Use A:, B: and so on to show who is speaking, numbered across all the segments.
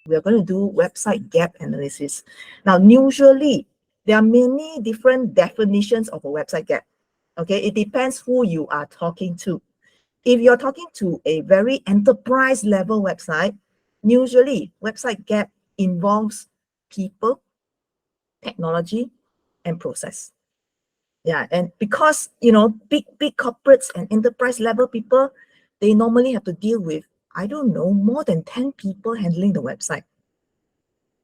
A: We are going to do website gap analysis. Now, usually, there are many different definitions of a website gap. Okay, it depends who you are talking to. If you're talking to a very enterprise level website, usually website gap involves people, technology, and process. Yeah, and because, you know, big corporates and enterprise level people, they normally have to deal with, I don't know, more than 10 people handling the website.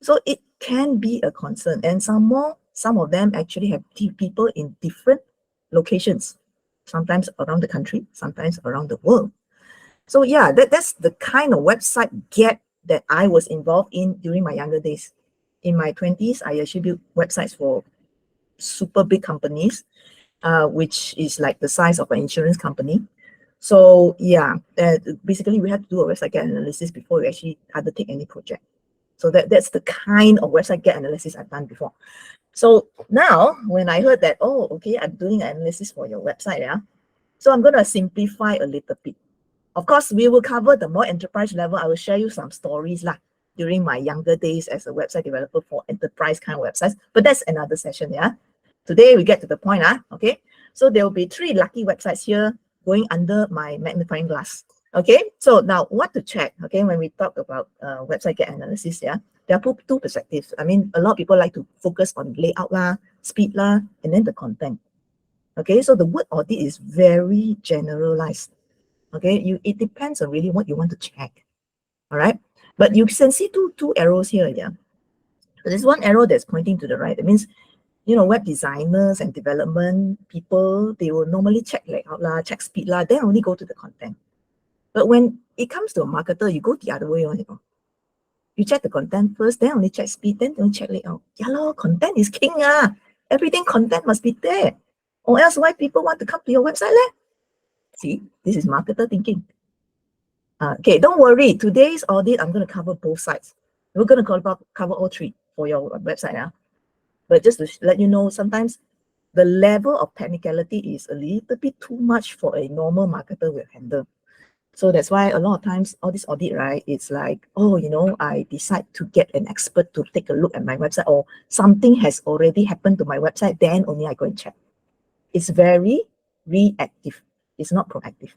A: So it can be a concern. And some of them actually have people in different locations, sometimes around the country, sometimes around the world. So yeah, that's the kind of website gap that I was involved in during my younger days. In my 20s, I actually built websites for super big companies, which is like the size of an insurance company. So yeah, basically we had to do a website gap analysis before we actually undertake any project. So that's the kind of website gap analysis I've done before. So now when I heard that, oh, okay, I'm doing an analysis for your website, yeah. So I'm going to simplify a little bit. Of course, we will cover the more enterprise level. I will share you some stories lah during my younger days as a website developer for enterprise kind of websites. But that's another session, yeah. Today we get to the point, okay. So there will be 3 lucky websites here going under my magnifying glass. Okay, so now what to check, okay, when we talk about website gap analysis, yeah, there are two perspectives. I mean, a lot of people like to focus on layout lah, speed lah, and then the content. Okay, so the word audit is very generalized. Okay, it depends on really what you want to check. All right, but you can see two arrows here, yeah. So there's one arrow that's pointing to the right. That means, you know, web designers and development people, they will normally check layout lah, check speed lah, then only go to the content. But when it comes to a marketer, you go the other way, you know. You check the content first, then only check speed, then only check layout. Yeah, lor, content is king. Everything content must be there. Or else why people want to come to your website? See, this is marketer thinking. Okay, don't worry. Today's audit, I'm going to cover both sides. We're going to cover all 3 for your website. Yeah? But just to let you know, sometimes the level of technicality is a little bit too much for a normal marketer will handle. So that's why a lot of times all this audit, right, it's like, oh, you know, I decide to get an expert to take a look at my website, or something has already happened to my website, then only I go and check. It's very reactive. It's not proactive.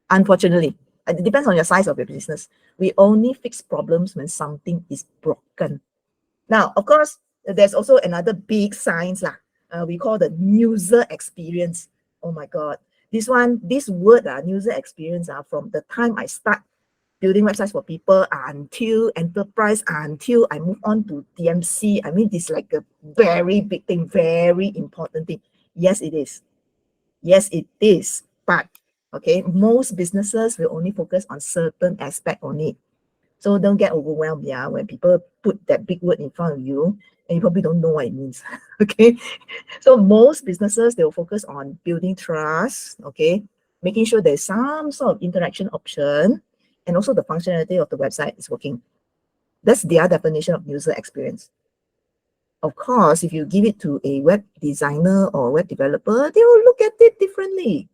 A: Unfortunately, it depends on your size of your business. We only fix problems when something is broken. Now, of course, there's also another big science lah. We call the user experience. Oh my God. This word, user experience, from the time I start building websites for people until enterprise, until I move on to DMC, I mean, this is like a very big thing, very important thing. Yes, it is. Yes, it is. But, okay, most businesses will only focus on certain aspect only. So don't get overwhelmed, yeah, when people put that big word in front of you and you probably don't know what it means. Okay, so most businesses, they'll focus on building trust, okay, making sure there's some sort of interaction option, and also the functionality of the website is working. That's their definition of user experience. Of course, if you give it to a web designer or web developer, they will look at it differently.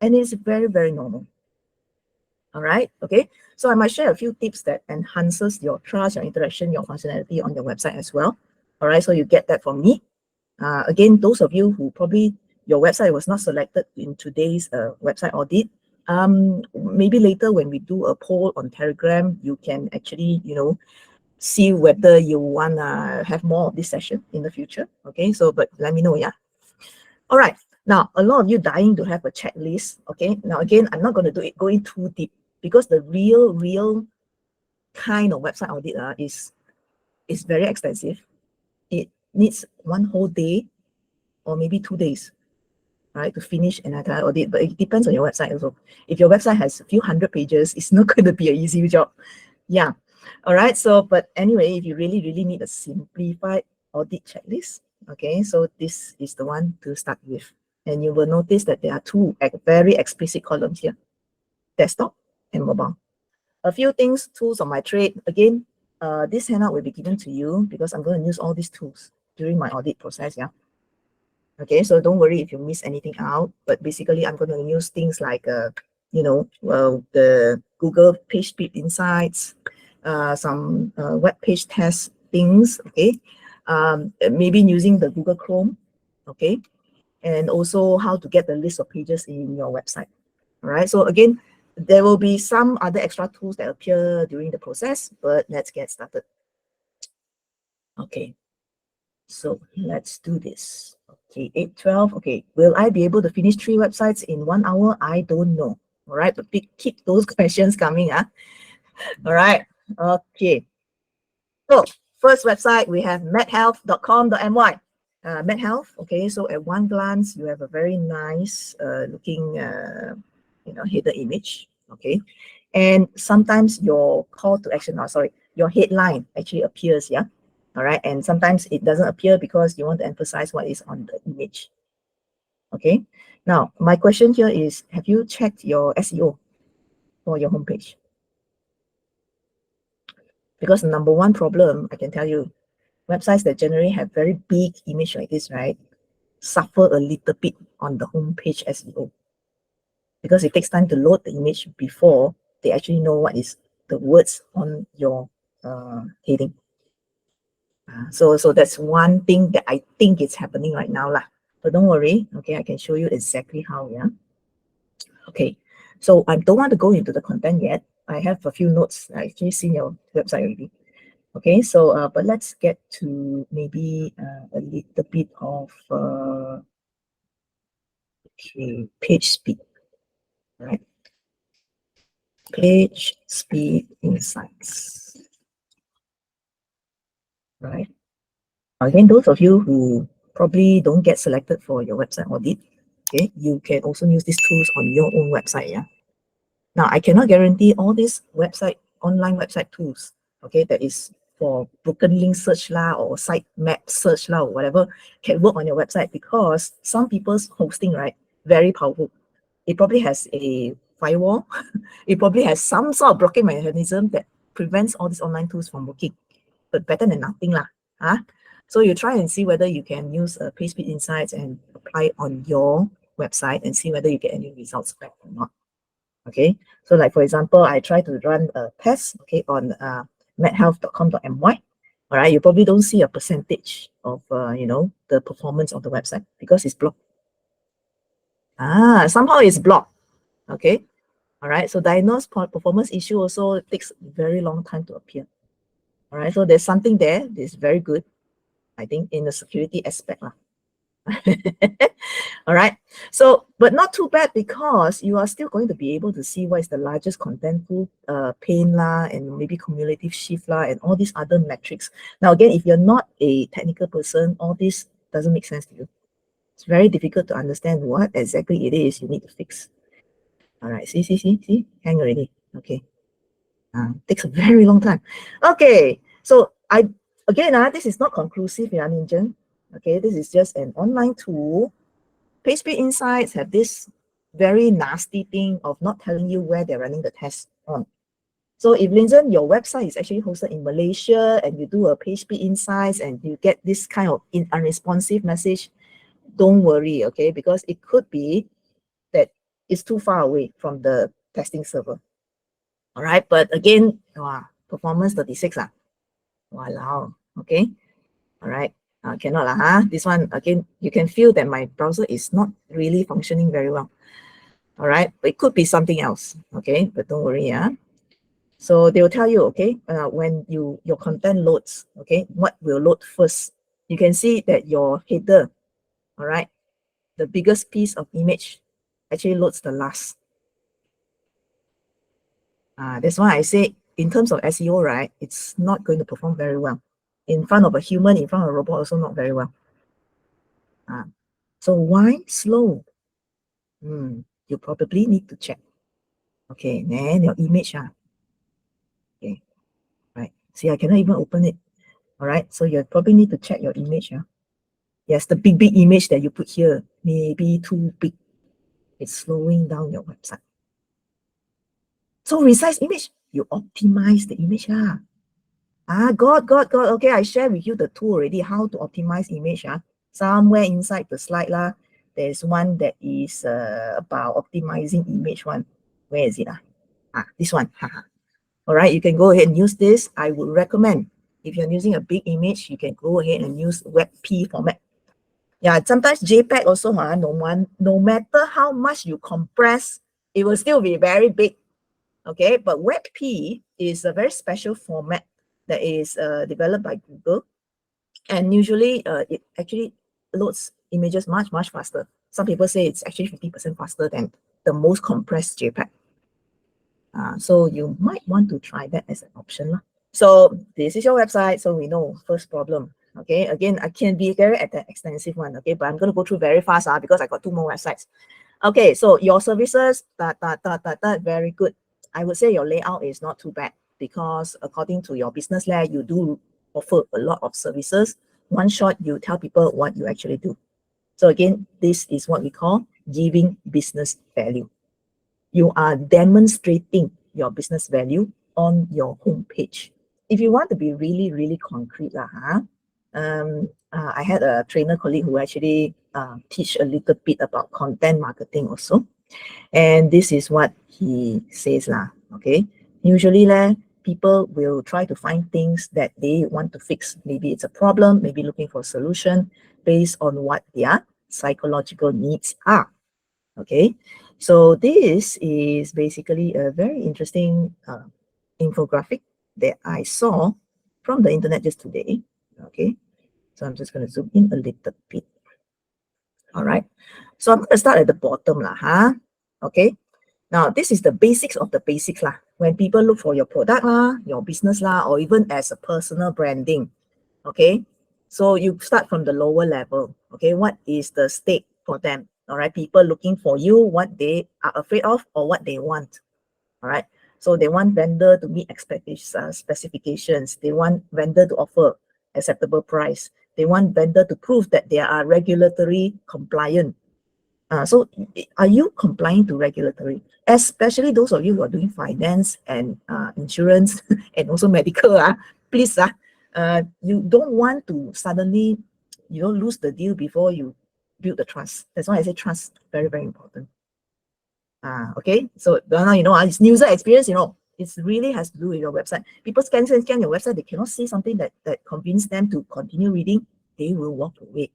A: And it's very, very normal. All right, okay. So I might share a few tips that enhances your trust, your interaction, your functionality on your website as well. All right, so you get that from me. Again, those of you who probably your website was not selected in today's website audit, maybe later when we do a poll on Telegram, you can actually, you know, see whether you want to have more of this session in the future. Okay, so but let me know, yeah. All right, now a lot of you dying to have a checklist. Okay, now again, I'm not going to go in too deep because the real kind of website audit is very extensive. It needs one whole day or maybe 2 days, right, to finish an entire audit. But it depends on your website also. If your website has a few hundred pages, it's not going to be an easy job. Yeah. All right. So, but anyway, if you really need a simplified audit checklist, okay, so this is the one to start with. And you will notice that there are 2 very explicit columns here: desktop and mobile. A few things, tools of my trade. Again, this handout will be given to you because I'm going to use all these tools during my audit process. Yeah. Okay, so don't worry if you miss anything out. But basically, I'm going to use things like, you know, the Google Page Speed Insights, some web page test things, okay? Maybe using the Google Chrome, okay? And also how to get the list of pages in your website. All right, so again, there will be some other extra tools that appear during the process, but let's get started. Okay, so let's do this. Okay, 8:12. Okay, will I be able to finish 3 websites in 1 hour? I don't know. All right, but keep those questions coming. All right, okay. So first website, we have medhealth.com.my. MedHealth, okay, so at one glance, you have a very nice looking, header image, okay? And sometimes your call to action, your headline actually appears, yeah? All right, and sometimes it doesn't appear because you want to emphasize what is on the image, okay? Now, my question here is, have you checked your SEO for your homepage? Because the number one problem, I can tell you, websites that generally have very big image like this, right, suffer a little bit on the homepage SEO because it takes time to load the image before they actually know what is the words on your heading. So that's one thing that I think is happening right now lah. But don't worry, okay, I can show you exactly how, yeah. Okay, so I don't want to go into the content yet. I have a few notes. I actually seen your website already. Okay, so but let's get to maybe a little bit of okay, page speed, right? Page speed insights, right? Again, those of you who probably don't get selected for your website audit, okay, you can also use these tools on your own website, yeah. Now, I cannot guarantee all these online website tools, okay, that is for broken link search lah or site map search lah or whatever can work on your website because some people's hosting, right, very powerful. It probably has a firewall. It probably has some sort of blocking mechanism that prevents all these online tools from working, but better than nothing lah. So you try and see whether you can use page speed insights and apply on your website and see whether you get any results back or not. Okay, so like for example, I try to run a test, okay, on medhealth.com.my. All right, you probably don't see a percentage of the performance of the website because it's blocked. Somehow it's blocked. Okay, all right, so diagnose performance issue also takes very long time to appear. All right, so there's something there that is very good, I think, in the security aspect lah. All right, so but not too bad because you are still going to be able to see what is the largest content pool, pane lah, and maybe cumulative shift lah, and all these other metrics. Now again, if you're not a technical person, all this doesn't make sense to you. It's very difficult to understand what exactly it is you need to fix. All right, see, hang already. Okay, takes a very long time. Okay, so this is not conclusive, yeah, Ninja. Okay, this is just an online tool. Page speed insights have this very nasty thing of not telling you where they're running the test on. So if Linzen, your website is actually hosted in Malaysia and you do a page speed insights and you get this kind of unresponsive message, don't worry, okay, because it could be that it's too far away from the testing server. All right, but again, performance 36 lah. Wow, okay, all right. Cannot lah, this one again, you can feel that my browser is not really functioning very well. All right, but it could be something else, okay, but don't worry, yeah. So they will tell you, okay, when your content loads, okay, what will load first? You can see that your header, all right, the biggest piece of image actually loads the last. That's why I say in terms of SEO, right, it's not going to perform very well. In front of a human, in front of a robot, also not very well. So why slow? You probably need to check. Okay, then your image. Okay, right. See, I cannot even open it. All right, so you probably need to check your image. Yes, the big image that you put here may be too big. It's slowing down your website. So resize image, you optimize the image. Got. Okay, I share with you the tool already, how to optimize image. Somewhere inside the slide there's one that is about optimizing image one. Where is it? This one. All right, you can go ahead and use this. I would recommend, if you're using a big image, you can go ahead and use WebP format. Yeah, sometimes JPEG also, no matter how much you compress, it will still be very big. Okay, but WebP is a very special format that is developed by Google, and usually it actually loads images much faster. Some people say it's actually 50% faster than the most compressed JPEG. So you might want to try that as an option lah. So this is your website, so we know first problem. Okay, again, I can be very extensive one, okay, but I'm going to go through very fast because I got 2 more websites. Okay, so your services, very good. I would say your layout is not too bad, because according to your business layer, you do offer a lot of services. One shot, you tell people what you actually do. So again, this is what we call giving business value. You are demonstrating your business value on your homepage. If you want to be really concrete, I had a trainer colleague who actually teach a little bit about content marketing also. And this is what he says okay. Usually people will try to find things that they want to fix. Maybe it's a problem, maybe looking for a solution based on what their psychological needs are. Okay, so this is basically a very interesting infographic that I saw from the internet just today. Okay, so I'm just going to zoom in a little bit. All right, so I'm going to start at the bottom Okay, now this is the basics of the basics when people look for your product your business or even as a personal branding. Okay, so you start from the lower level. Okay, what is the stake for them? All right, people looking for you, what they are afraid of or what they want. All right, so they want vendor to meet expectations, specifications. They want vendor to offer acceptable price. They want vendor to prove that they are regulatory compliant. So are you complying to regulatory? Especially those of you who are doing finance and insurance and also medical. Please, you don't want to suddenly, lose the deal before you build the trust. That's why I say trust, very important. Okay, so now it's user experience. It really has to do with your website. People scan your website, they cannot see something that convince them to continue reading. They will walk away.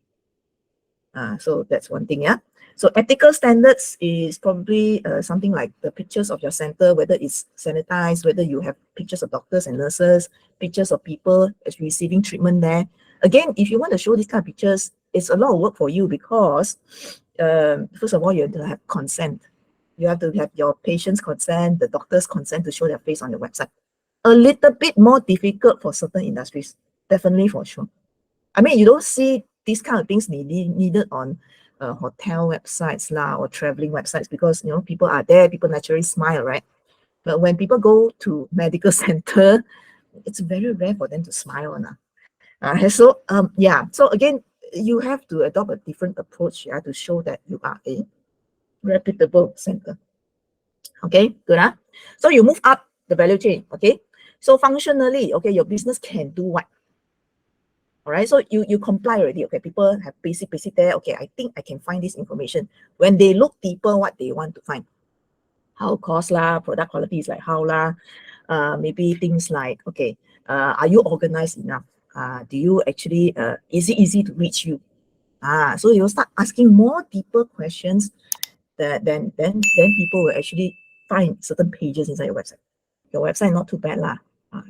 A: So that's one thing. So ethical standards is probably something like the pictures of your center, whether it's sanitized, whether you have pictures of doctors and nurses, pictures of people receiving treatment there. Again, if you want to show these kind of pictures, it's a lot of work for you, because first of all, you have to have consent. You have to have your patient's consent, the doctor's consent to show their face on your website. A little bit more difficult for certain industries, definitely, for sure. I mean, you don't see these kind of things needed on hotel websites or traveling websites, because people are there, people naturally smile, right? But when people go to medical center, it's very rare for them to smile. So again, you have to adopt a different approach to show that you are a reputable center. Okay, good. So you move up the value chain. Okay, so functionally, okay, your business can do what? All right, so you comply already. Okay, people have basic there. Okay, I think I can find this information. When they look deeper, what they want to find: how cost product quality is like how maybe things like, okay, are you organized enough? Do you actually is it easy to reach you? So you'll start asking more deeper questions that then people will actually find certain pages inside your website. Your website not too bad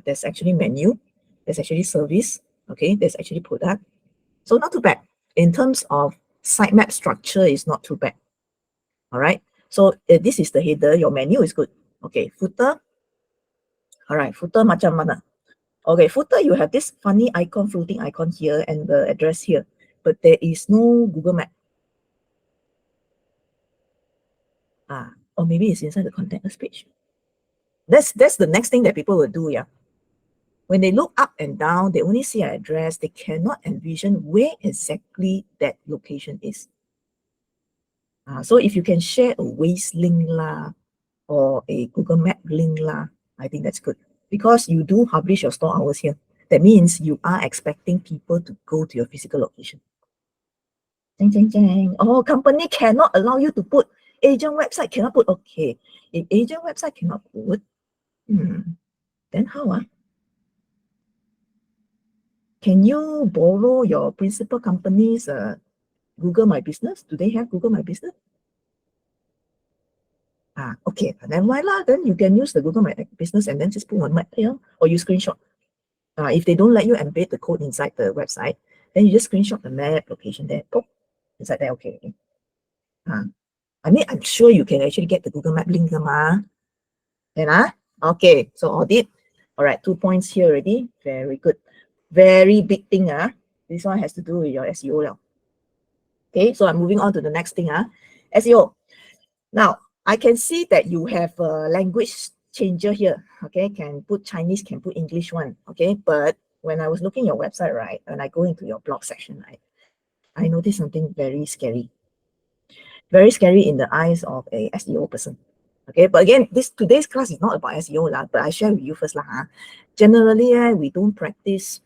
A: there's actually menu, there's actually service, okay, there's actually product, so not too bad. In terms of sitemap structure, is not too bad. All right, so this is the header. Your menu is good. Okay, footer. All right, footer macam mana? Okay, footer, you have this funny icon, floating icon here and the address here, but there is no Google Map. Or maybe it's inside the contact us page. That's the next thing that people will do. When they look up and down, they only see an address. They cannot envision where exactly that location is. So if you can share a Waze link or a Google Map link I think that's good, because you do publish your store hours here. That means you are expecting people to go to your physical location. Oh, company cannot allow you to put, agent website cannot put. Okay, if agent website cannot put, Then how? Can you borrow your principal company's Google My Business? Do they have Google My Business? Okay, then why lah? Then you can use the Google My Business and then just put one map here, or you screenshot. If they don't let you embed the code inside the website, then you just screenshot the map location there, pop, inside there, okay. I mean, I'm sure you can actually get the Google Map link, and okay, so audit. All right, 2 points here already. Very good. Very big thing. This one has to do with your SEO now. Okay, so I'm moving on to the next thing. SEO. Now, I can see that you have a language changer here. Okay, can put Chinese, can put English one. Okay, but when I was looking at your website, right, and I go into your blog section, right, I noticed something very scary. Very scary in the eyes of a SEO person. Okay, but again, today's class is not about SEO lah, but I share with you first lah. Generally, we don't practice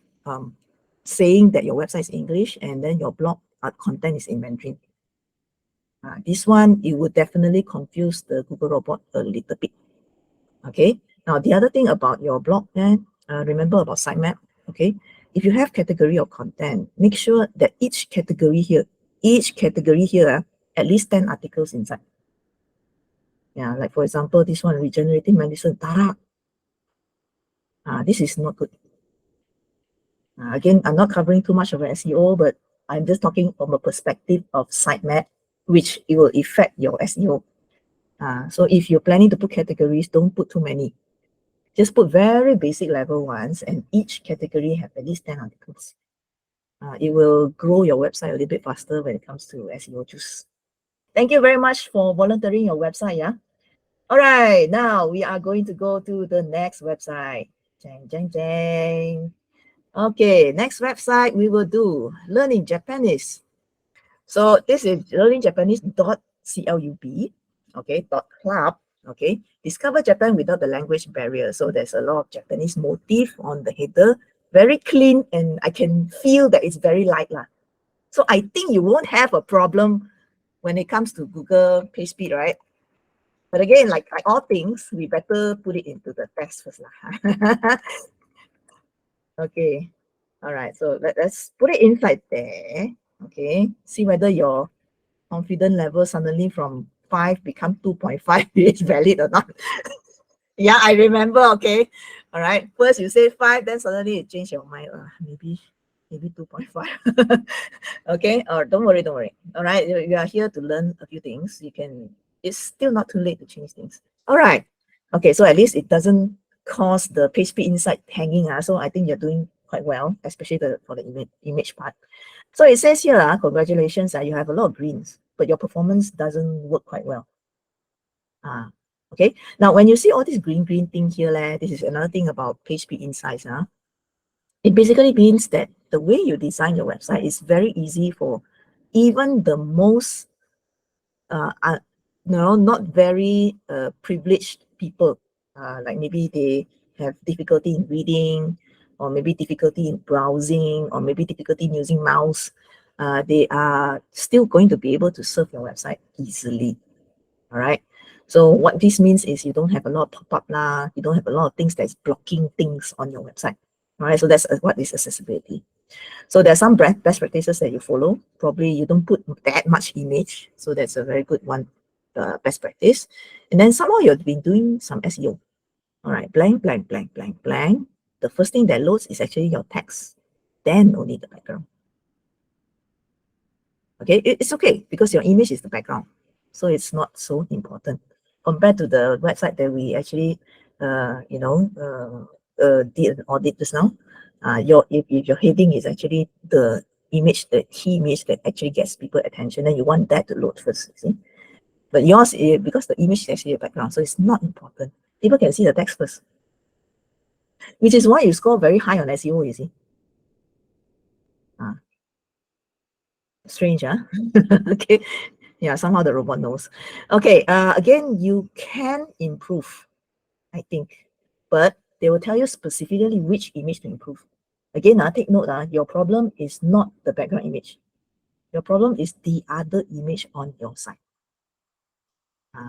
A: saying that your website is English and then your blog content is in Mandarin. This one, it would definitely confuse the Google robot a little bit. Okay, now the other thing about your blog, remember about sitemap. Okay, if you have category of content, make sure that each category here, at least 10 articles inside. Yeah, like for example, this one, regenerative medicine, this is not good. Again, I'm not covering too much of SEO, but I'm just talking from a perspective of sitemap, which it will affect your SEO. So if you're planning to put categories, don't put too many. Just put very basic level ones, and each category have at least 10 articles. It will grow your website a little bit faster when it comes to SEO juice. Thank you very much for volunteering your website. Yeah. All right, now we are going to go to the next website. Jang, jang, jang. Okay, next website we will do Learning Japanese. So this is learningjapanese.club. Okay, .club. Okay, discover Japan without the language barrier. So there's a lot of Japanese motif on the header, very clean, and I can feel that it's very light lah. So I think you won't have a problem when it comes to Google page speed, right? But again, like all things, we better put it into the test first lah. Okay, all right, so let's put it inside there. Okay, see whether your confidence level suddenly from 5 become 2.5 is valid or not. Yeah, I remember. Okay, all right, first you say 5, then suddenly you change your mind. Maybe 2.5. Okay, or don't worry. All right, you are here to learn a few things. It's still not too late to change things. All right, okay, so at least it doesn't cause the page speed inside hanging. So I think you're doing quite well, especially for the image part. So it says here, congratulations, you have a lot of greens, but your performance doesn't work quite well. Okay, now when you see all this green thing here, this is another thing about page speed insights. It basically means that the way you design your website is very easy for even the most not very privileged people, like maybe they have difficulty in reading, or maybe difficulty in browsing, or maybe difficulty in using mouse. They are still going to be able to surf your website easily. All right, so what this means is you don't have a lot of pop-up lah, you don't have a lot of things that's blocking things on your website. All right, so that's what is accessibility. So there are some best practices that you follow. Probably you don't put that much image, so that's a very good one, best practice. And then somehow you've been doing some SEO. All right, blank. The first thing that loads is actually your text, then only the background. Okay, it's okay because your image is the background, so it's not so important compared to the website that we actually, did an audit just now. If your heading is actually the image, the key image that actually gets people attention, then you want that to load first, see? But yours is because the image is actually a background, so it's not important. People can see the text first, which is why you score very high on SEO, you see. Strange, huh? Okay. Yeah, somehow the robot knows. Okay, again, you can improve, I think, but they will tell you specifically which image to improve. Again, take note, your problem is not the background image. Your problem is the other image on your site.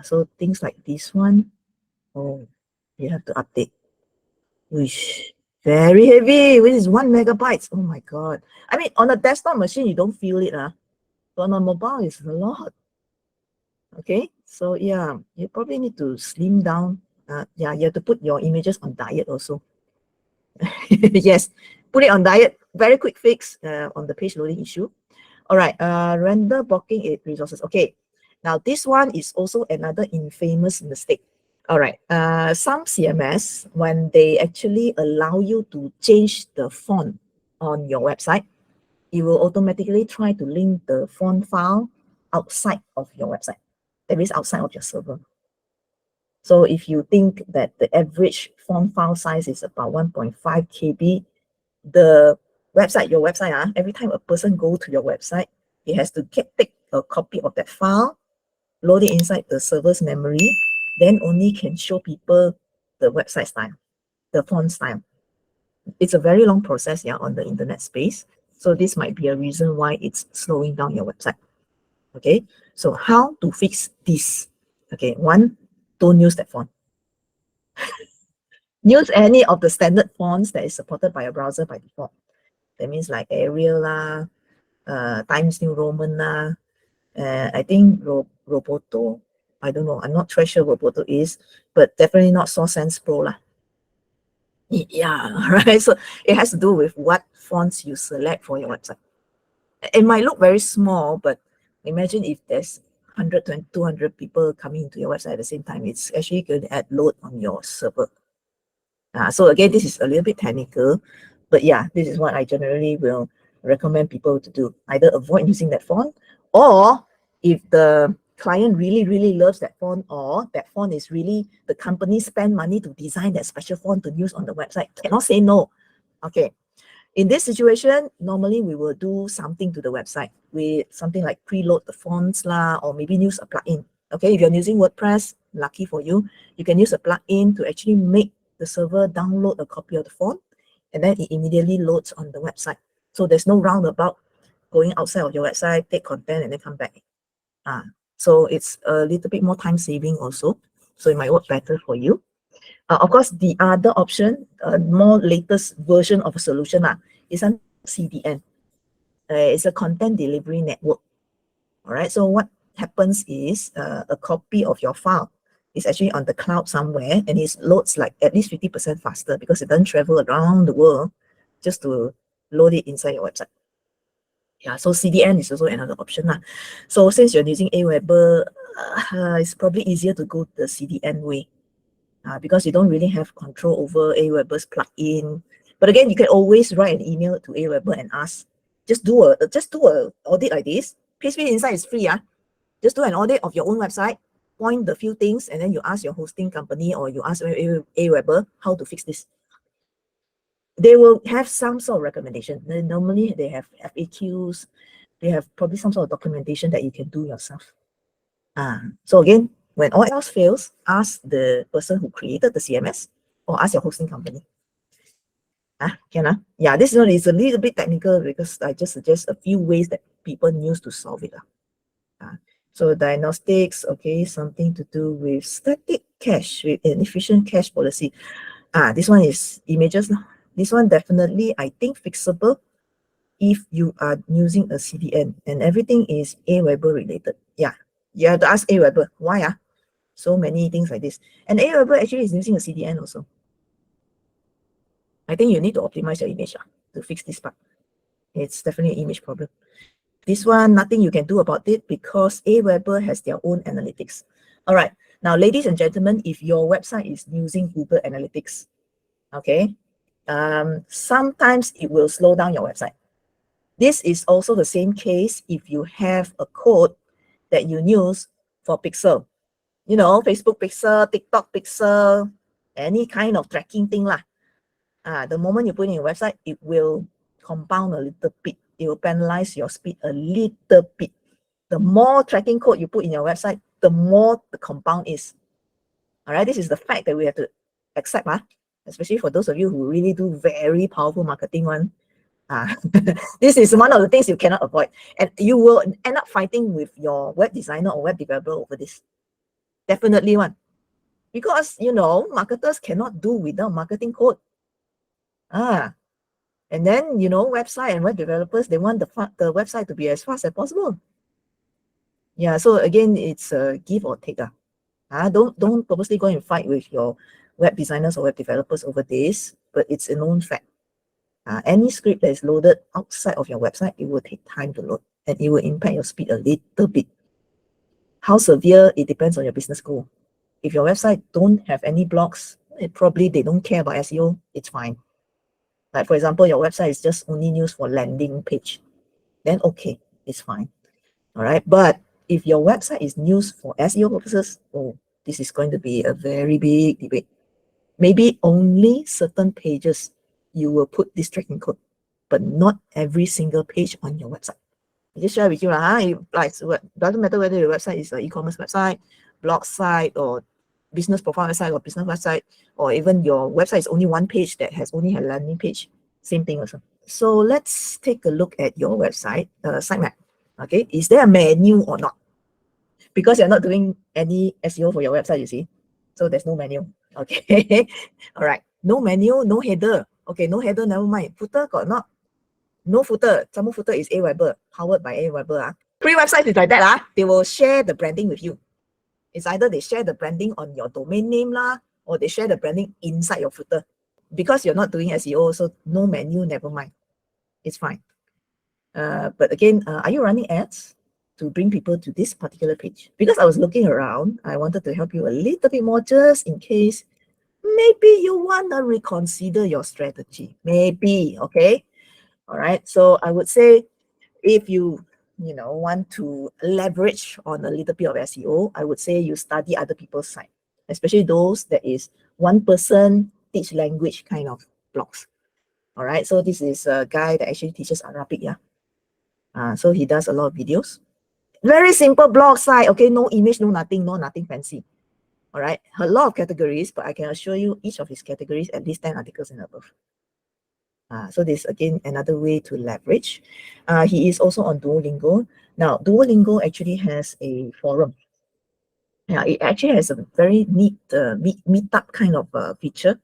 A: So things like this one, you have to update. Which very heavy, which is 1 megabytes. Oh my god. I mean, on a desktop machine, you don't feel it, but on a mobile, it's a lot. Okay, so yeah, you probably need to slim down. Yeah, you have to put your images on diet also. Yes, put it on diet. Very quick fix on the page loading issue. All right, render blocking it resources. Okay, now this one is also another infamous mistake. All right, some CMS, when they actually allow you to change the font on your website, it will automatically try to link the font file outside of your website. That means outside of your server. So if you think that the average font file size is about 1.5 KB, the website, your website, every time a person go to your website, it has to take a copy of that file, load it inside the server's memory, then only can show people the website style, the font style. It's a very long process, on the internet space. So this might be a reason why it's slowing down your website. Okay, so how to fix this? Okay, one, don't use that font. Use any of the standard fonts that is supported by a browser by default. That means like Arial lah, Times New Roman lah, I think Roboto. I don't know. I'm not très sure Roboto is, but definitely not Source Sans Pro lah. Yeah, right. So it has to do with what fonts you select for your website. It might look very small, but imagine if there's 100 to 200 people coming into your website at the same time, it's actually going to add load on your server. So again, this is a little bit technical, but yeah, this is what I generally will recommend people to do. Either avoid using that font, or if the client really, really loves that font, or that font is really, the company spend money to design that special font to use on the website, cannot say no. Okay. In this situation, normally we will do something to the website with something like preload the fonts lah, or maybe use a plugin. Okay, if you're using WordPress, lucky for you, you can use a plugin to actually make the server download a copy of the font, and then it immediately loads on the website. So there's no roundabout going outside of your website, take content, and then come back. So it's a little bit more time saving also. So it might work better for you. Of course, the other option, more latest version of a solution is a CDN. It's a content delivery network. All right. So what happens is a copy of your file is actually on the cloud somewhere, and it loads like at least 50% faster because it doesn't travel around the world just to load it inside your website. Yeah, so CDN is also another option. So since you're using Aweber, it's probably easier to go the CDN way because you don't really have control over Aweber's plugin. But again, you can always write an email to Aweber and ask, just do a audit like this. PageSpeed Insight is free. Just do an audit of your own website, point the few things, and then you ask your hosting company or you ask Aweber how to fix this. They will have some sort of recommendation. Normally, they have FAQs. They have probably some sort of documentation that you can do yourself. So again, when all else fails, ask the person who created the CMS or ask your hosting company. Yeah, this one is a little bit technical because I just suggest a few ways that people use to solve it. So diagnostics, okay, something to do with static cache, with an efficient cache policy. This one is images. This one definitely, I think, fixable if you are using a CDN and everything is Aweber related. Yeah, you have to ask Aweber, why? So many things like this. And Aweber actually is using a CDN also. I think you need to optimize your image to fix this part. It's definitely an image problem. This one, nothing you can do about it because Aweber has their own analytics. All right. Now, ladies and gentlemen, if your website is using Google Analytics, okay, sometimes it will slow down your website. This is also the same case if you have a code that you use for pixel. You know, Facebook pixel, TikTok pixel, any kind of tracking thing lah. The moment you put in your website, it will compound a little bit. It will penalize your speed a little bit. The more tracking code you put in your website, the more the compound is. All right, this is the fact that we have to accept, especially for those of you who really do very powerful marketing one. This is one of the things you cannot avoid. And you will end up fighting with your web designer or web developer over this. Definitely one. Because, you know, marketers cannot do without marketing code. And then, you know, website and web developers, they want the website to be as fast as possible. Yeah, so again, it's a give or take. Don't purposely go and fight with your web designers or web developers over this, but it's a known fact. Any script that is loaded outside of your website, it will take time to load and it will impact your speed a little bit. How severe, it depends on your business goal. If your website don't have any blocks, probably they don't care about SEO, it's fine. Like for example, your website is just only used for landing page, then okay, it's fine. All right, but if your website is used for SEO purposes, oh, this is going to be a very big debate. Maybe only certain pages you will put this tracking code, but not every single page on your website. I just share with you, like, doesn't matter whether your website is an e-commerce website, blog site, or business profile website, or business website, or even your website is only one page that has only a landing page. Same thing also. So let's take a look at your website sitemap. Okay, is there a menu or not? Because you're not doing any SEO for your website, you see, so there's no menu. Okay. All right, no menu, no header. Okay, no header, never mind. Footer got not? No footer. Some footer is Aweber, powered by Aweber. Free websites is like that. They will share the branding with you. It's either they share the branding on your domain name or they share the branding inside your footer. Because you're not doing SEO, so no menu, never mind. It's fine. But again, are you running ads to bring people to this particular page? Because I was looking around, I wanted to help you a little bit more just in case maybe you want to reconsider your strategy. Maybe, okay? All right. So I would say if you want to leverage on a little bit of SEO, I would say you study other people's site, especially those that is one person teach language kind of blogs. All right. So this is a guy that actually teaches Arabic. Yeah. So he does a lot of videos. Very simple blog site. Okay. No image, no nothing fancy. All right. A lot of categories, but I can assure you each of his categories at least 10 articles and above. So this again another way to leverage. He is also on Duolingo. Now Duolingo actually has a forum. Yeah, it actually has a very neat meetup kind of feature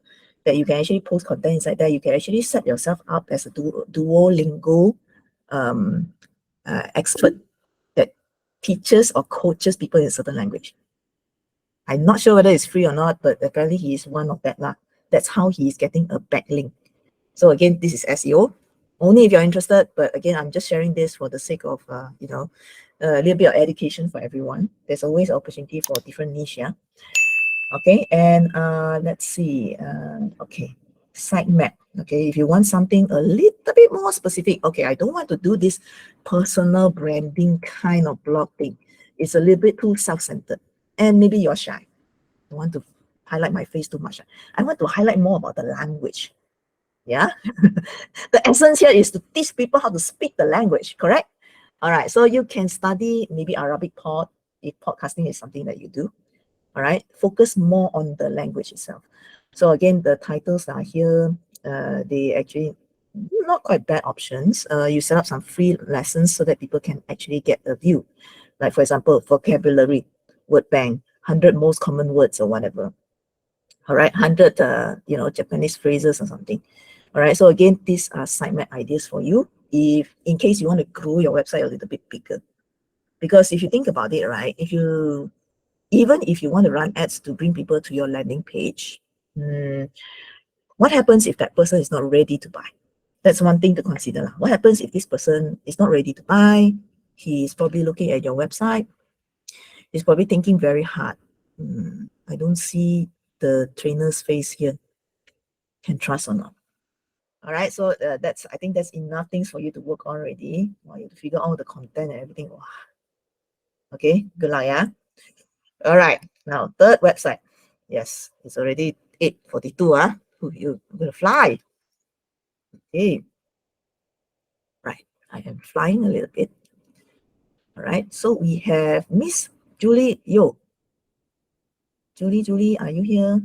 A: that you can actually post content inside there. You can actually set yourself up as a Duolingo expert that teaches or coaches people in a certain language. I'm not sure whether it's free or not, but apparently he is one of that lah. That's how he is getting a backlink. So again, this is SEO, only if you're interested. But again, I'm just sharing this for the sake of, a little bit of education for everyone. There's always opportunity for different niche, yeah? Okay, and let's see. Okay, sitemap. Okay, if you want something a little bit more specific, okay, I don't want to do this personal branding kind of blog thing. It's a little bit too self-centered. And maybe you're shy. I want to highlight my face too much. I want to highlight more about the language. Yeah, the essence here is to teach people how to speak the language, correct? All right, so you can study maybe Arabic pod if podcasting is something that you do. All right, focus more on the language itself. So again, the titles are here. They actually not quite bad options. You set up some free lessons so that people can actually get a view. Like for example, vocabulary, word bank, 100 most common words or whatever. All right, 100 Japanese phrases or something. All right, so again, these are sitemap ideas for you if in case you want to grow your website a little bit bigger. Because if you think about it, right, even if you want to run ads to bring people to your landing page, what happens if that person is not ready to buy? That's one thing to consider. What happens if this person is not ready to buy? He's probably looking at your website. He's probably thinking very hard. I don't see the trainer's face here. Can trust or not? All right, so I think that's enough things for you to work on already. You have to figure out the content and everything. Wow. Okay, good luck, yeah. All right, now third website. Yes, it's already 8:42. You're gonna fly. Okay. Right, I am flying a little bit. All right, so we have Miss Julie Yo. Julie, are you here?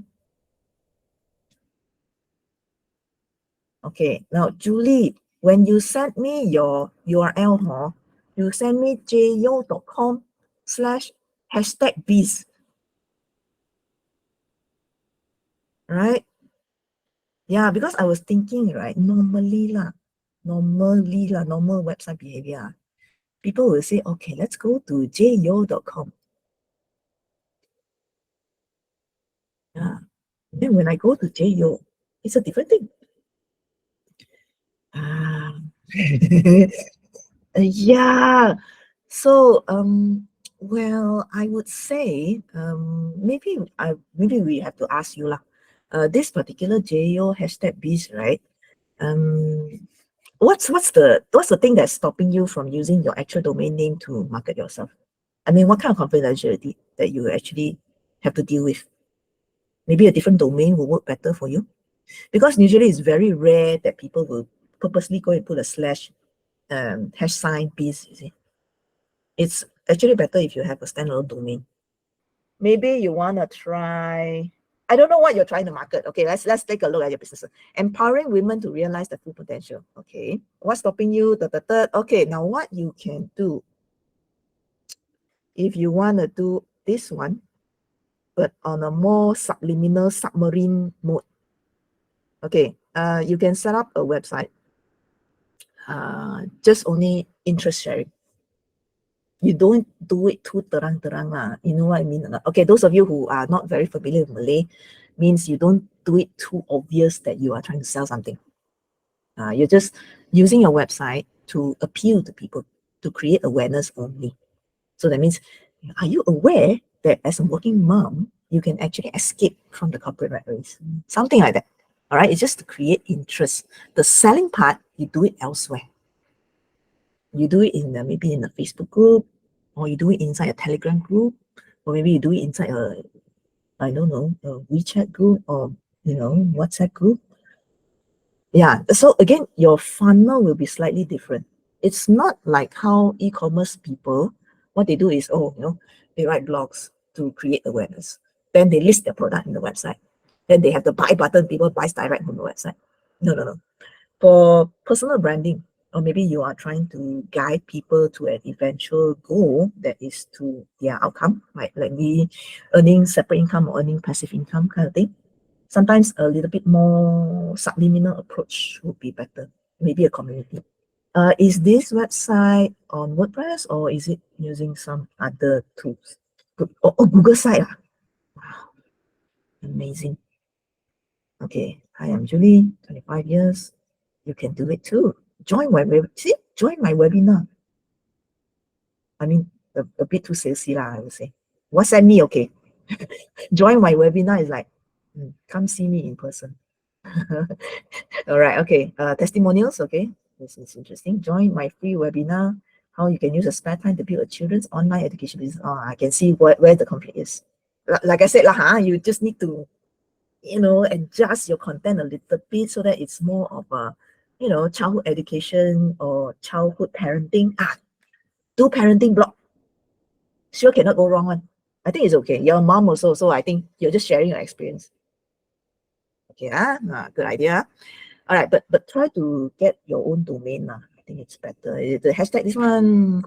A: Okay, now Julie, when you send me your URL, you send me jyo.com/#biz. Right? Yeah, because I was thinking, right, normal website behavior. People will say, okay, let's go to jo.com. Yeah. Then when I go to jo, it's a different thing. Ah. Yeah. So well, I would say maybe we have to ask you lah. This particular JO hashtag biz, right? What's the thing that's stopping you from using your actual domain name to market yourself? I mean, what kind of confidentiality that you actually have to deal with? Maybe a different domain will work better for you, because usually it's very rare that people will purposely go and put a slash hash sign biz. You see, it's actually better if you have a standalone domain. Maybe you want to try, I don't know what you're trying to market. Okay, let's take a look at your business. Empowering women to realize their full potential. Okay, what's stopping you? Okay, now what you can do, if you want to do this one, but on a more subliminal submarine mode. Okay, you can set up a website, just only interest sharing. You don't do it too terang-terang lah. You know what I mean? Okay, those of you who are not very familiar with Malay, means you don't do it too obvious that you are trying to sell something. You're just using your website to appeal to people, to create awareness only. So that means, are you aware that as a working mom, you can actually escape from the corporate rat race? Something like that. All right, it's just to create interest. The selling part, you do it elsewhere. You do it in maybe in a Facebook group, or you do it inside a Telegram group, or maybe you do it inside a, I don't know, a WeChat group, or WhatsApp group. Yeah, so again, your funnel will be slightly different. It's not like how e-commerce people, what they do is, they write blogs to create awareness. Then they list their product in the website. Then they have the buy button, people buys direct from the website. No. For personal branding, or maybe you are trying to guide people to an eventual goal that is to their outcome, like me earning separate income or earning passive income kind of thing. Sometimes a little bit more subliminal approach would be better. Maybe a community. Is this website on WordPress, or is it using some other tools? Google site. Wow, amazing. Okay, hi, I'm Julie, 25 years. You can do it too. Join my webinar. I mean, a bit too salesy lah, I would say. WhatsApp me, okay. Join my webinar is like, come see me in person. All right, okay. Testimonials, okay. This is interesting. Join my free webinar, how you can use a spare time to build a children's online education business. Oh, I can see where the conflict is. Like I said, you just need to, adjust your content a little bit so that it's more of a, childhood education or childhood parenting. Do parenting blog. Sure cannot go wrong one. I think it's okay. You're a mom also, so I think you're just sharing your experience. Okay, good idea. All right, but try to get your own domain. I think it's better. The hashtag, this one,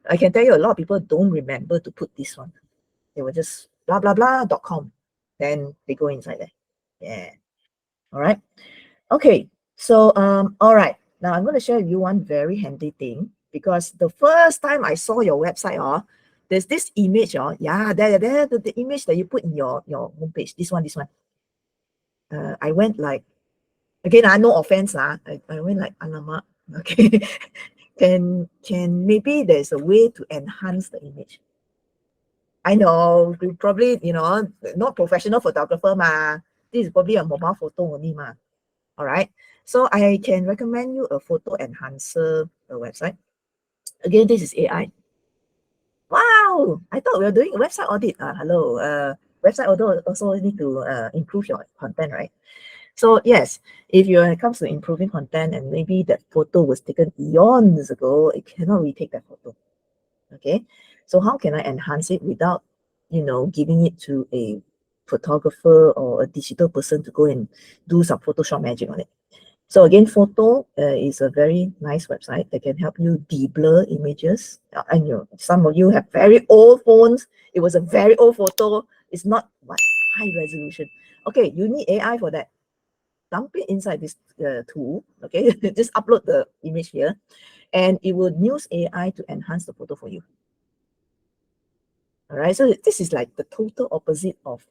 A: I can tell you a lot of people don't remember to put this one. They will just blah, blah, blah.com. Then they go inside there. Yeah. All right. Okay. So, all right. Now I'm going to share with you one very handy thing, because the first time I saw your website, there's this image, yeah, the image that you put in your homepage. This one. I went like, again, no offense, I went like, alamak. Okay. can maybe there's a way to enhance the image. I know you probably, not professional photographer this is probably a mobile photo only all right, so I can recommend you a photo enhancer website. Again, this is AI. Wow, I thought we were doing a website audit. Hello, website audit also need to improve your content, right? So yes, if it comes to improving content, and maybe that photo was taken eons ago, it cannot retake that photo. Okay, so how can I enhance it without, giving it to a photographer or a digital person to go and do some Photoshop magic on it? So again, photo is a very nice website that can help you deblur images. And some of you have very old phones. It was a very old photo. It's not high resolution. Okay, you need AI for that. dump it inside this tool, okay? Just upload the image here, and it will use AI to enhance the photo for you. All right, so this is like the total opposite of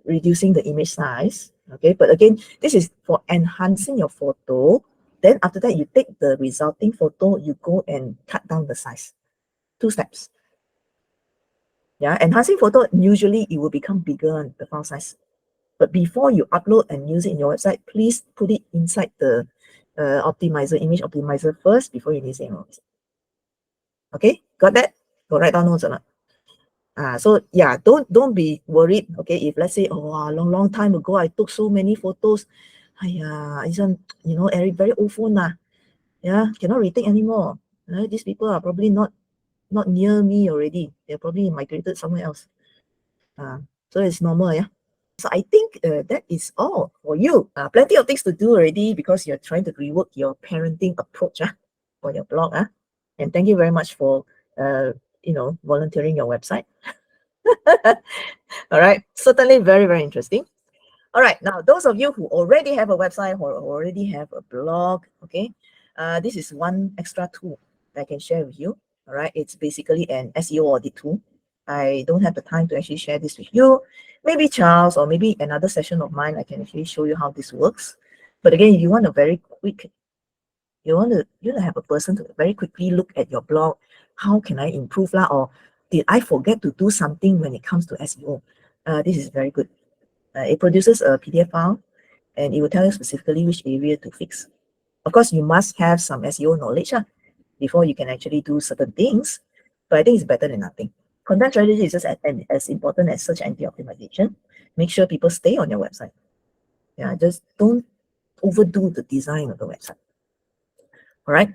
A: reducing the image size, okay? But again, this is for enhancing your photo. Then after that, you take the resulting photo, you go and cut down the size. 2 steps. Yeah, enhancing photo, usually it will become bigger on the file size. But before you upload and use it in your website, please put it inside the optimizer, image optimizer first before you use it in your website. Okay, got that? Go write down notes or not? So yeah, don't be worried. Okay, if let's say, oh, a long time ago I took so many photos, isn't Eric very old phone yeah, cannot retake anymore. These people are probably not near me already. They're probably migrated somewhere else. So it's normal, yeah. So I think that is all for you. Plenty of things to do already because you're trying to rework your parenting approach for your blog. And thank you very much for volunteering your website. All right, certainly very, very interesting. All right, now those of you who already have a website or already have a blog, okay, this is one extra tool that I can share with you. All right, it's basically an SEO audit tool. I don't have the time to actually share this with you. Maybe Charles or maybe another session of mine, I can actually show you how this works. But again, if you want a very quick, you want to have a person to very quickly look at your blog, how can I improve or did I forget to do something when it comes to SEO? This is very good. It produces a PDF file and it will tell you specifically which area to fix. Of course, you must have some SEO knowledge before you can actually do certain things, but I think it's better than nothing. Content strategy is just as important as search engine optimization. Make sure people stay on your website. Yeah, just don't overdo the design of the website. All right.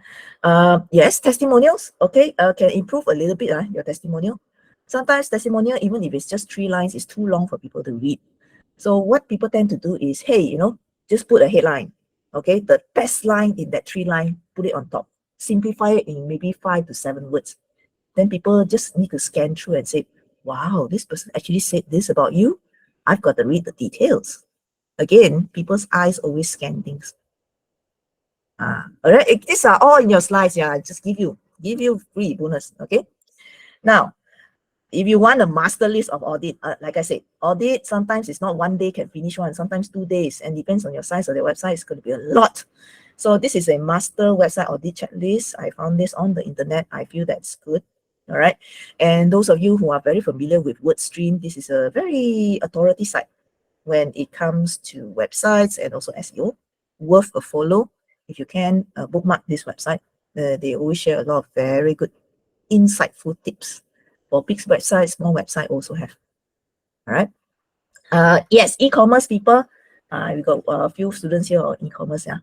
A: Yes, testimonials, okay, can improve a little bit, your testimonial. Sometimes testimonial, even if it's just 3 lines, is too long for people to read. So what people tend to do is, hey, just put a headline, okay? The best line in that 3 line, put it on top. Simplify it in maybe 5 to 7 words. Then people just need to scan through and say, wow, this person actually said this about you. I've got to read the details. Again, people's eyes always scan things. All right, these are all in your slides. Yeah, I just give you free bonus. Okay. Now, if you want a master list of audit, like I said, audit sometimes it's not 1 day can finish one, sometimes 2 days, and depends on your size of the website. It's going to be a lot. So this is a master website audit checklist. I found this on the internet. I feel that's good. All right. And those of you who are very familiar with WordStream, this is a very authority site when it comes to websites and also SEO. Worth a follow. If you can bookmark this website, they always share a lot of very good, insightful tips for big websites. Small website also have. All right. Yes, e-commerce people. We got a few students here on e-commerce. Yeah.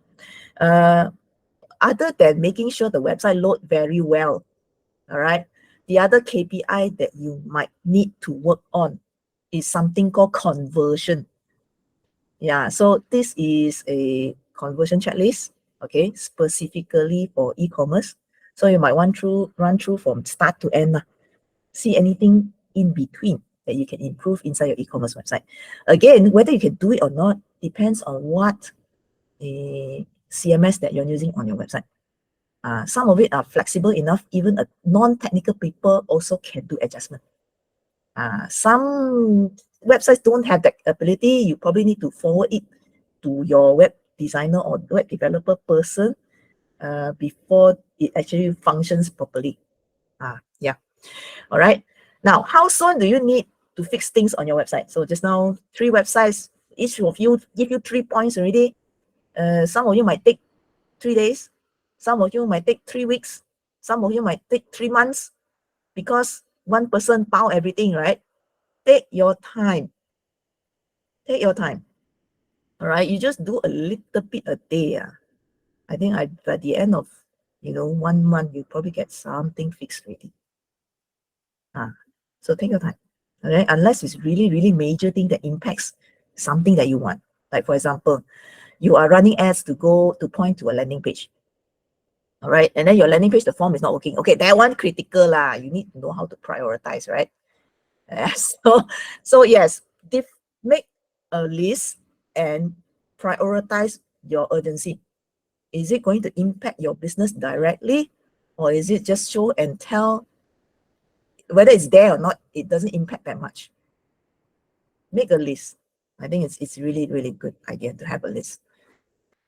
A: Other than making sure the website load very well, all right, the other KPI that you might need to work on is something called conversion. Yeah, so this is a conversion checklist, okay, specifically for e-commerce. So you might run through from start to end. See anything in between that you can improve inside your e-commerce website. Again, whether you can do it or not depends on what CMS that you're using on your website. Some of it are flexible enough, even a non-technical people also can do adjustment. Some websites don't have that ability. You probably need to forward it to your web designer or web developer person before it actually functions properly. Yeah. All right. Now, how soon do you need to fix things on your website? So just now, 3 websites, each of you give you 3 points already. Some of you might take 3 days. Some of you might take 3 weeks. Some of you might take 3 months because one person pound everything, right? Take your time. Take your time. All right. You just do a little bit a day. I think by the end of 1 month, you probably get something fixed already. So take your time. Okay, unless it's really, really major thing that impacts something that you want. Like for example, you are running ads to point to a landing page. All right, and then your landing page, the form is not working. Okay, that one critical lah. You need to know how to prioritize, right? So yes, make a list and prioritize your urgency. Is it going to impact your business directly, or is it just show and tell? Whether it's there or not, it doesn't impact that much. Make a list. I think it's really, really good idea to have a list.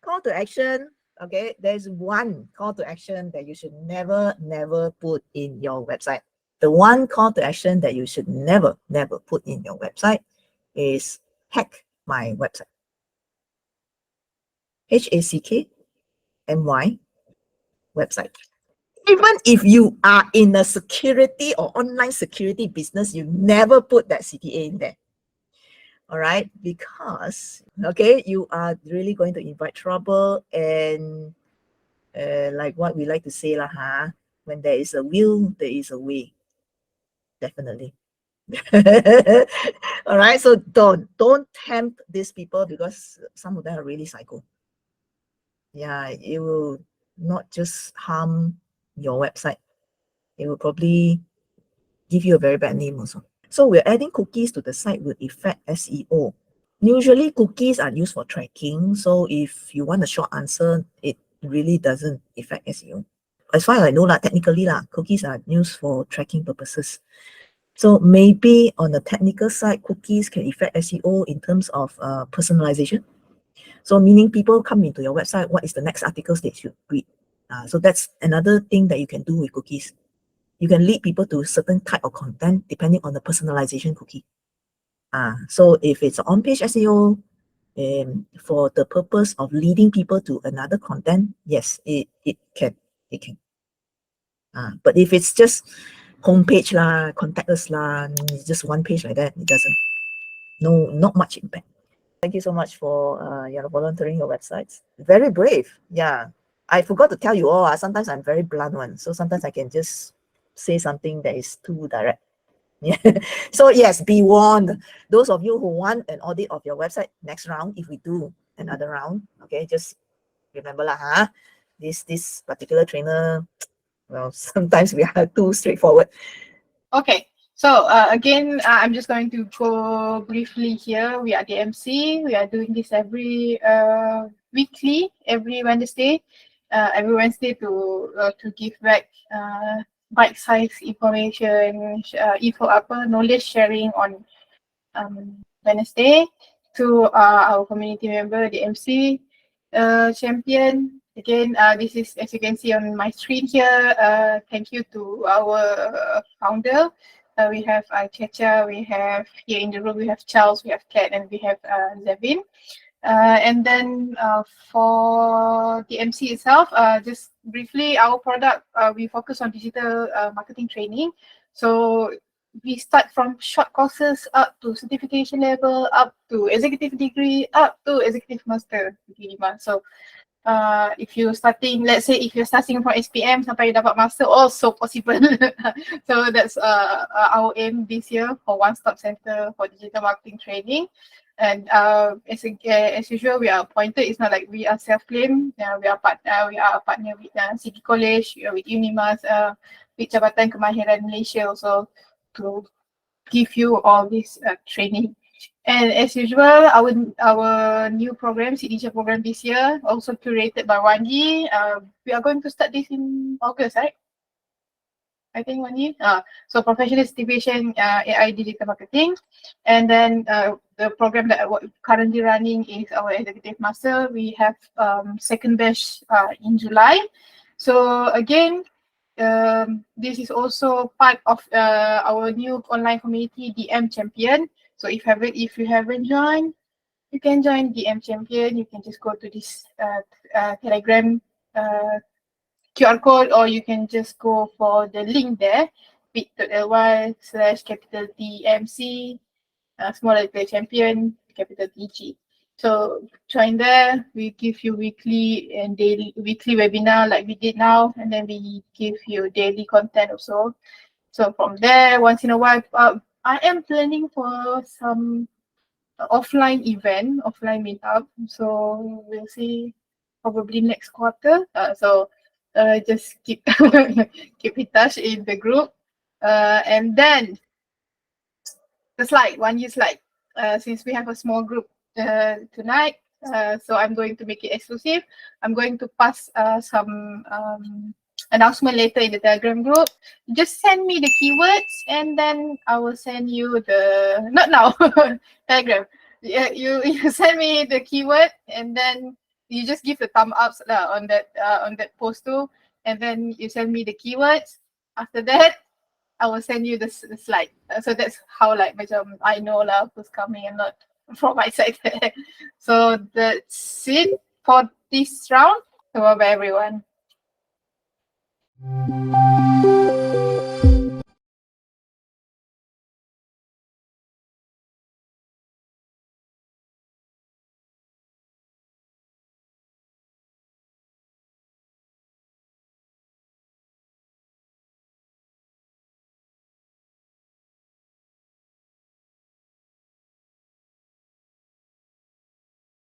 A: Call to action. Okay, there's one call to action that you should never put in your website. The one call to action that you should never put in your website is hack my website. HACKMY website. Even if you are in a security or online security business, you never put that CTA in there. All right, because okay, you are really going to invite trouble, and like what we like to say lah, when there is a will, there is a way. Definitely. All right, so don't tempt these people, because some of them are really psycho. Yeah, it will not just harm your website, it will probably give you a very bad name also. So we're adding cookies to the site will affect SEO. Usually cookies are used for tracking, so if you want a short answer, it really doesn't affect SEO. As far as I know technically cookies are used for tracking purposes. So maybe on the technical side, cookies can affect SEO in terms of personalization. So meaning people come into your website, what is the next articles they should read? So that's another thing that you can do with cookies. You can lead people to certain type of content depending on the personalization cookie. So if it's on-page SEO, for the purpose of leading people to another content, yes, it can. But if it's just homepage lah, contact us lah, just one page like that, it doesn't. Not much impact. Thank you so much for volunteering your websites. Very brave. Yeah, I forgot to tell you all. Sometimes I'm very blunt one, so sometimes I can just say something that is too direct. Yeah. So yes, be warned. Those of you who want an audit of your website next round, if we do another round, okay, just remember this particular trainer, well, sometimes we are too straightforward.
B: Okay, so again, I'm just going to go briefly here. We are DMC. We are doing this every weekly, every Wednesday. Every Wednesday to give back bite-sized information, knowledge sharing on Wednesday to our community member, DMC champion. Again, this is, as you can see on my screen here, thank you to our founder. We have Checha, we have here in the room, we have Charles, we have Kat, and we have Zevin. And then for the MC itself, just briefly, our product, we focus on digital marketing training. So we start from short courses up to certification level, up to executive degree, up to executive master degree. So if you're starting, let's say if you're starting from SPM sampai dapat master, also possible. So that's our aim this year for one-stop center for digital marketing training. And as usual, we are appointed. It's not like we are self-claimed. We are a partner with City College, with Unimas, with Jabatan Kemahiran Malaysia also, to give you all this training. And as usual, our new program, signature program this year, also curated by Wanji. We are going to start this in August, right? I think Wanji. So professional certification, AI digital marketing, and then the program that we're currently running is our executive master. We have second batch in July. So again, this is also part of our new online community, DMChampion. So if you haven't joined, you can join DMChampion. You can just go to this Telegram QR code, or you can just go for the link there, bit.ly/DMC, small letter champion, capital TG. So join there. We give you weekly webinar like we did now, and then we give you daily content also. So from there, once in a while, I am planning for some offline meetup. So we'll see probably next quarter. Just keep keep in touch in the group. And then the slide, one year slide. Since we have a small group, tonight. So I'm going to make it exclusive. I'm going to pass some announcement later in the Telegram group. Just send me the keywords, and then I will send you the not now Telegram. Yeah, you send me the keyword, and then you just give the thumb ups on that post too, and then you send me the keywords. After that, I will send you the slide. So that's how like macam I know lah who's coming and not from my side. So that's it for this round. So bye everyone.